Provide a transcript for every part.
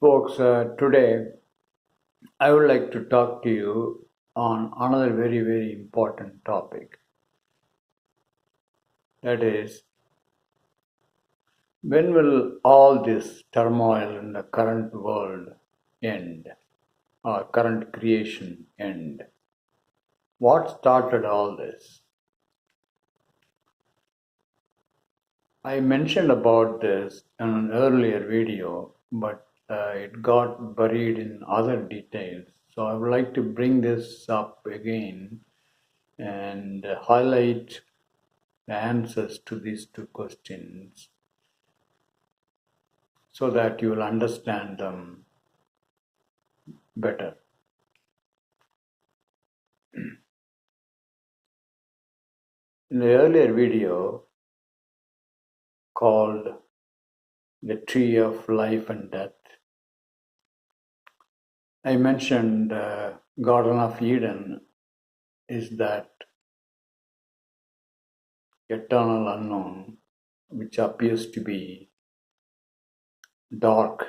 Folks, today I would like to talk to you on another very, very important topic. That is, when will all this turmoil in the current world end, or current creation end? What started all this? I mentioned about this in an earlier video, but it got buried in other details. So I would like to bring this up again and highlight the answers to these two questions so that you will understand them better. In the earlier video called The Tree of Life and Death, I mentioned Garden of Eden is that eternal unknown which appears to be dark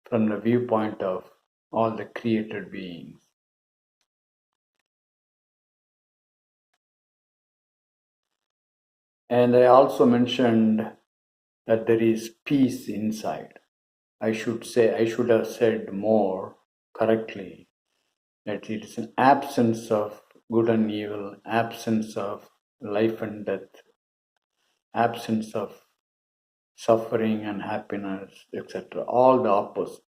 from the viewpoint of all the created beings. And I also mentioned that there is peace inside. I should have said more correctly that it is an absence of good and evil, absence of life and death, absence of suffering and happiness, etc. All the opposites.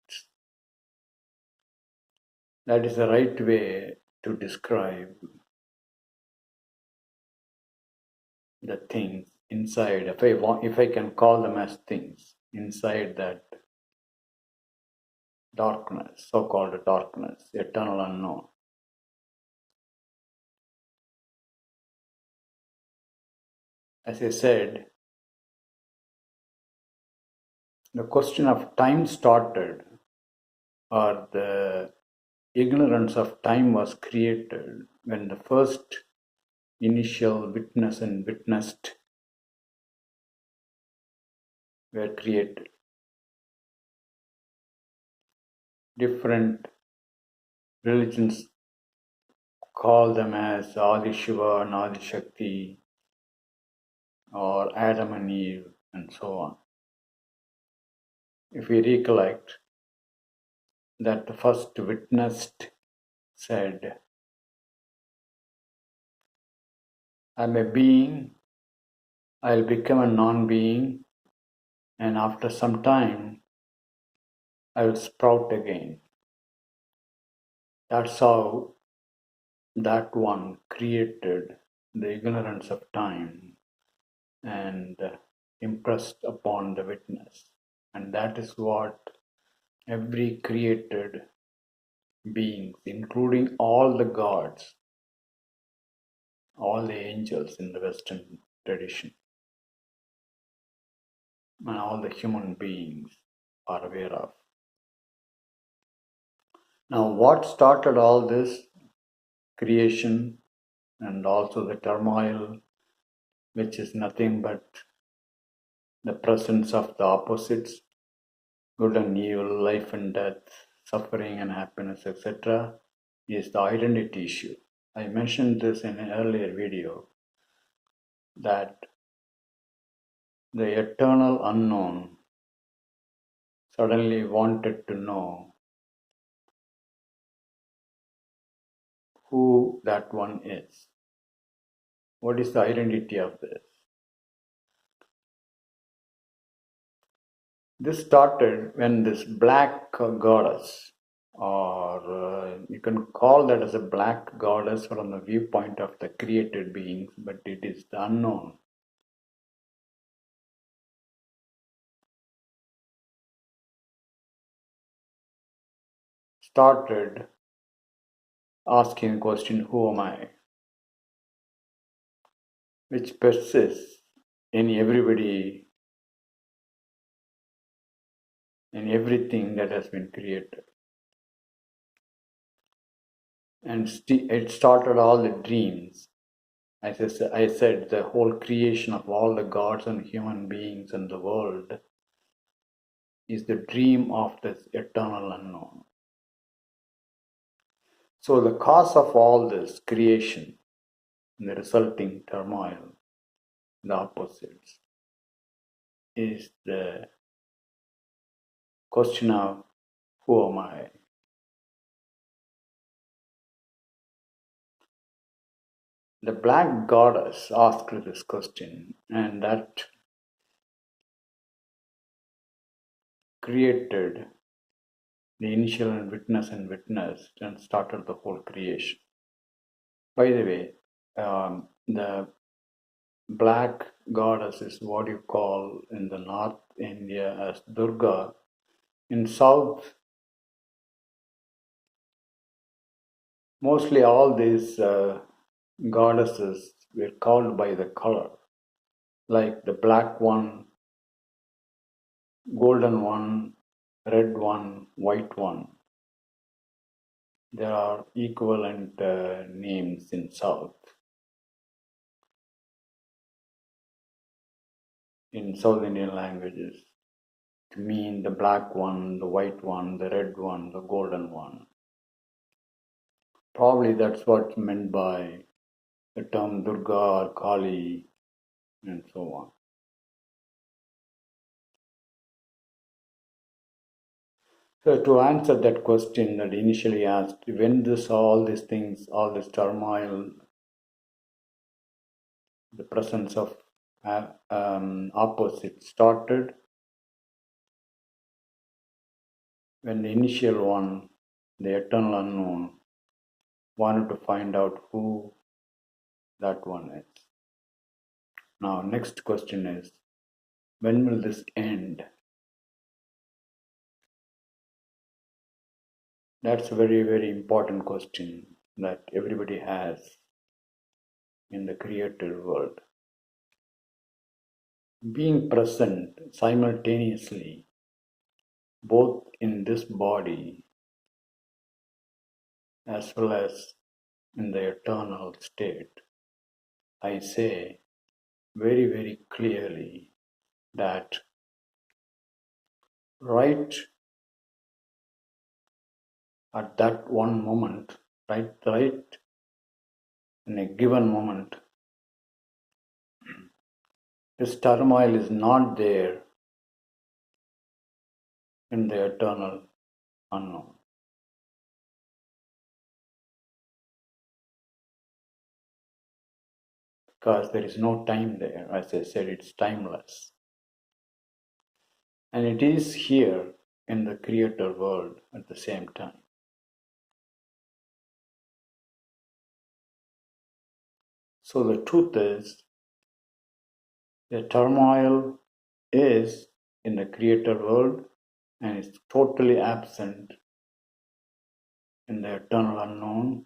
That is the right way to describe the things inside, if I can call them as things, inside that darkness, so-called darkness, eternal unknown. As I said, the question of time started, or the ignorance of time was created when the first initial witness and witnessed were created. Different religions call them as Adi Shiva and Adi Shakti, or Adam and Eve, and so on. If we recollect that the first witnessed said, I'm a being, I'll become a non-being, and after some time, I will sprout again. That's how that one created the ignorance of time and impressed upon the witness. And that is what every created being, including all the gods, all the angels in the Western tradition, and all the human beings are aware of. Now, what started all this creation and also the turmoil, which is nothing but the presence of the opposites, good and evil, life and death, suffering and happiness, etc., is the identity issue. I mentioned this in an earlier video that the eternal unknown suddenly wanted to know who that one is. What is the identity of this? This started when this black goddess, or you can call that as a black goddess from the viewpoint of the created beings, but it is the unknown. Started asking the question, who am I? Which persists in everybody, in everything that has been created. And it started all the dreams. As I said, the whole creation of all the gods and human beings in the world is the dream of this eternal unknown. So the cause of all this creation and the resulting turmoil, the opposites, is the question of who am I? The black goddess asked this question, and that created the initial and witnessed and started the whole creation. By the way, the black goddess is what you call in the North India as Durga. In South, mostly all these goddesses were called by the color, like the black one, golden one, red one, white one. There are equivalent names in South. In South Indian languages to mean the black one, the white one, the red one, the golden one. Probably that's what's meant by the term Durga or Kali and so on. So to answer that question that initially asked, when all these things, all this turmoil, the presence of opposite started, when the initial one, the eternal unknown, wanted to find out who that one is. Now, next question is, when will this end? That's a very, very important question that everybody has in the created world. Being present simultaneously, both in this body as well as in the eternal state, I say very, very clearly that right at that one moment, right in a given moment, this turmoil is not there in the eternal unknown. Because there is no time there. As I said, it's timeless. And it is here in the creator world at the same time. So the truth is, the turmoil is in the creator world and is totally absent in the eternal unknown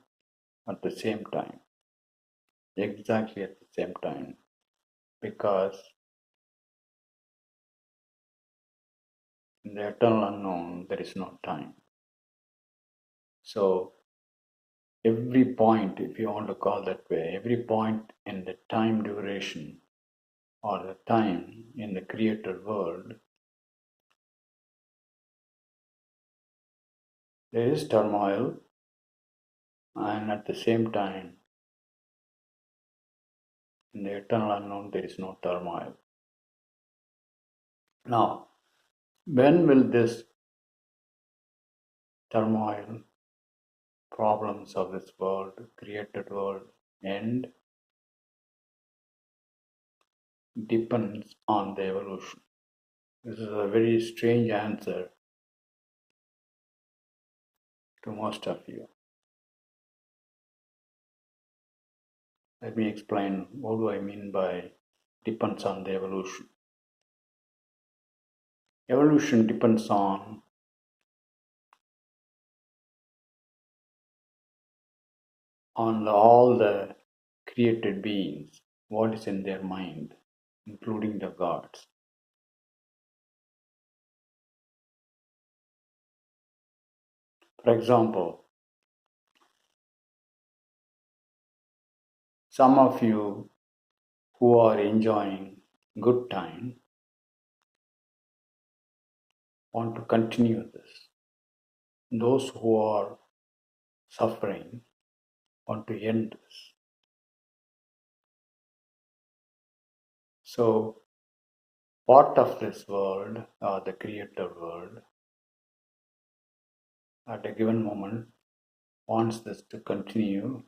at the same time. Exactly at the same time. Because in the eternal unknown, there is no time. So every point, if you want to call that way, every point in the time duration or the time in the created world, there is turmoil, and at the same time, in the eternal unknown, there is no turmoil. Now, when will this turmoil, problems of this world, created world, end? Depends on the evolution. This is a very strange answer to most of you. Let me explain what do I mean by depends on the evolution. Evolution depends on all the created beings, what is in their mind, including the gods. For example, some of you who are enjoying good time want to continue this. Those who are suffering want to end this. So, part of this world, or the creator world, at a given moment wants this to continue,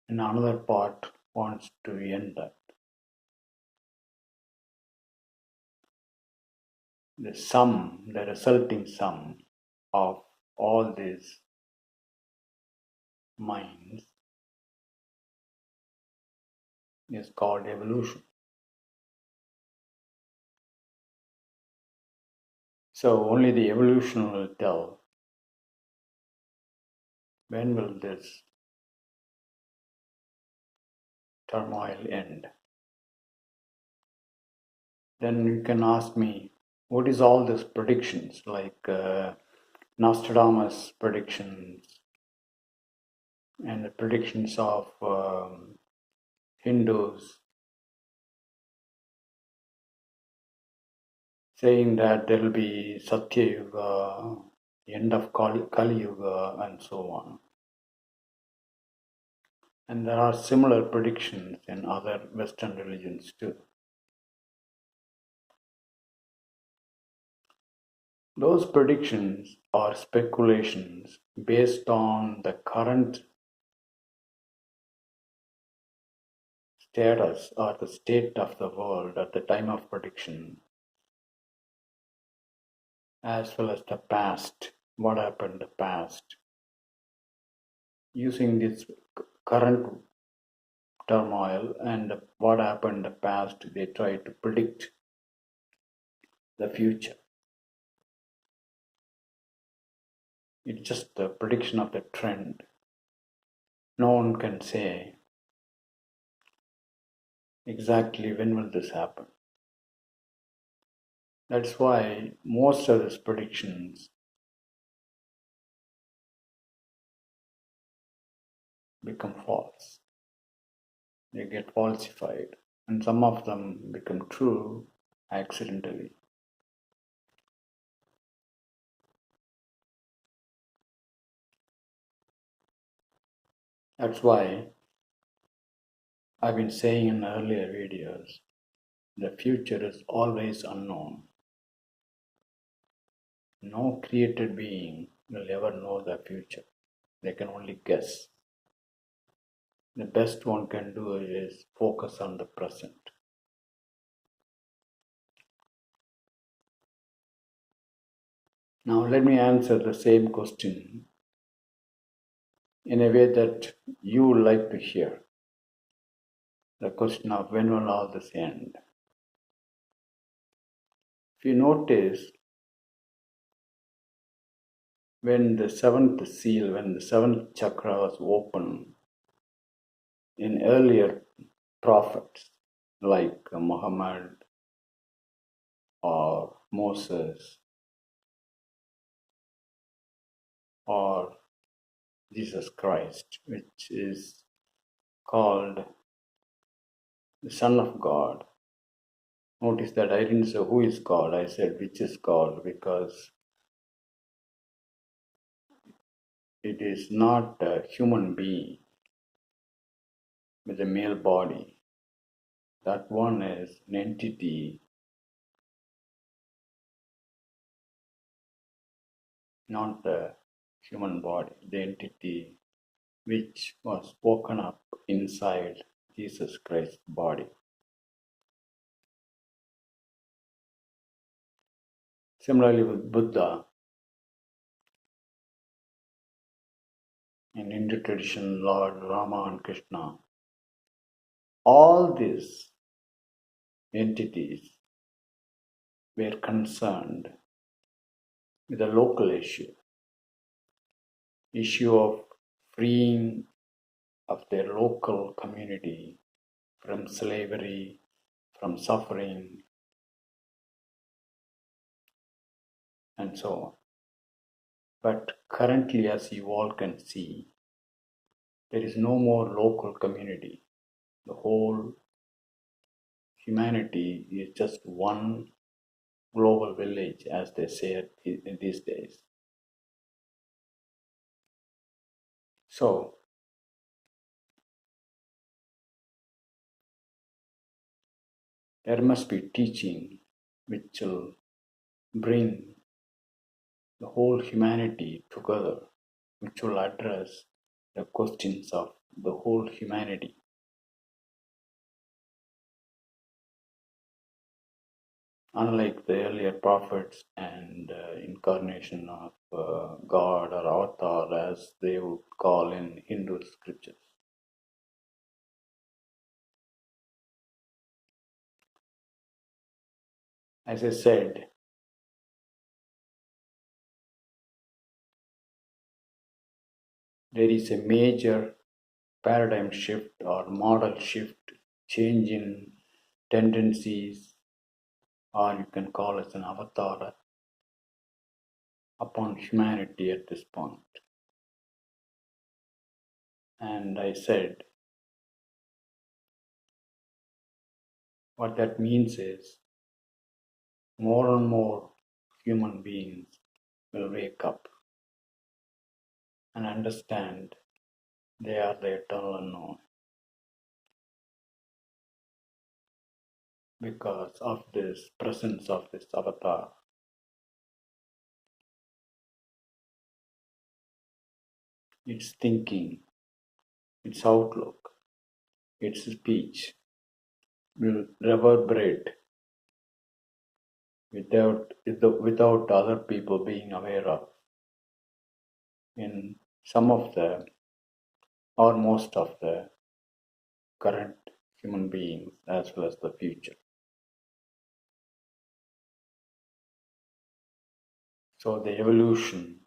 and another part wants to end that. The resulting sum of all these minds is called evolution. So only the evolution will tell when will this turmoil end. Then you can ask me, what is all these predictions like Nostradamus predictions and the predictions of Hindus saying that there will be Satya Yuga, end of Kali Yuga, and so on. And there are similar predictions in other Western religions too. Those predictions are speculations based on the current status or the state of the world at the time of prediction, as well as the past, what happened in the past. Using this current turmoil and what happened in the past, they try to predict the future. It's just the prediction of the trend. No one can say exactly when will this happen. That's why most of these predictions become false. They get falsified, and some of them become true accidentally. That's why I've been saying in earlier videos, the future is always unknown. No created being will ever know the future. They can only guess. The best one can do is focus on the present. Now let me answer the same question in a way that you would like to hear. The question of when will all this end? If you notice, when the seventh seal, when the seventh chakra was open in earlier prophets like Muhammad or Moses or Jesus Christ, which is called the Son of God. Notice that I didn't say who is God, I said which is God, because it is not a human being with a male body. That one is an entity, not the human body, the entity which was spoken up inside Jesus Christ's body. Similarly with Buddha, in Hindu tradition, Lord Rama and Krishna, all these entities were concerned with a local issue of freeing of their local community from slavery, from suffering, and so on. But currently, as you all can see, there is no more local community. The whole humanity is just one global village, as they say it in these days. So, there must be teaching which will bring the whole humanity together, which will address the questions of the whole humanity. Unlike the earlier prophets and incarnation of God or avatar, as they would call in Hindu scriptures. As I said, there is a major paradigm shift or model shift, change in tendencies, or you can call it an avatar upon humanity at this point. And I said, what that means is more and more human beings will wake up and understand they are the eternal unknown because of this presence of this avatar. Its thinking, its outlook, its speech will reverberate without other people being aware of in some of the or most of the current human beings as well as the future. So the evolution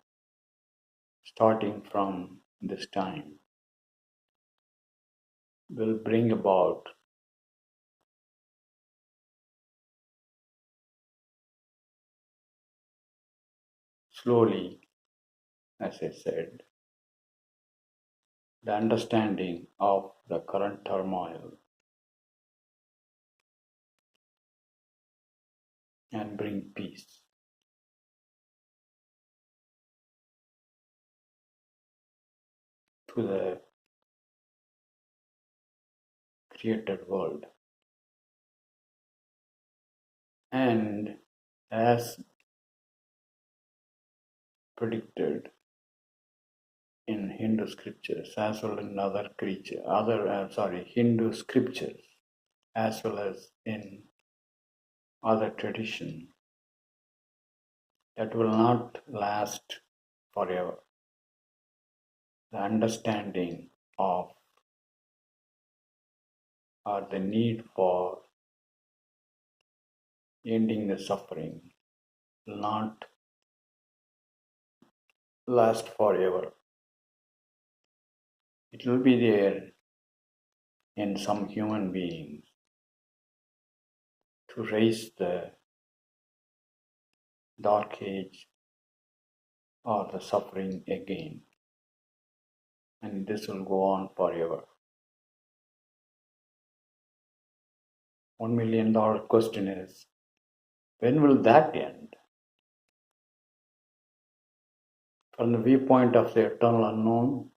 starting from this time will bring about slowly, as I said, the understanding of the current turmoil and bring peace to the created world. And as predicted in Hindu scriptures as well in Hindu scriptures as well as in other tradition, that will not last forever. The understanding of or the need for ending the suffering will not last forever. It will be there in some human beings to raise the dark age or the suffering again, and this will go on forever. $1 million question is, when will that end? From the viewpoint of the eternal unknown,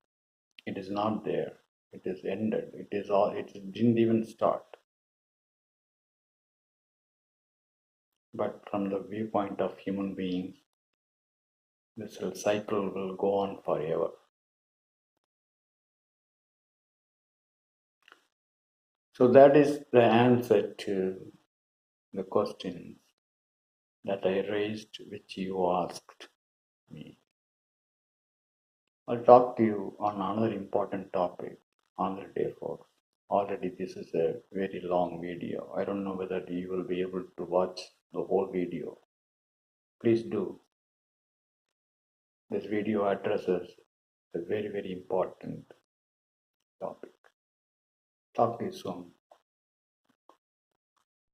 it is not there. It is ended. It didn't even start. But from the viewpoint of human beings, this cycle will go on forever. So that is the answer to the questions that I raised, which you asked me. I'll talk to you on another important topic another day, folks. Already this is a very long video. I don't know whether you will be able to watch the whole video. Please do. This video addresses a very, very important topic. Talk to you soon.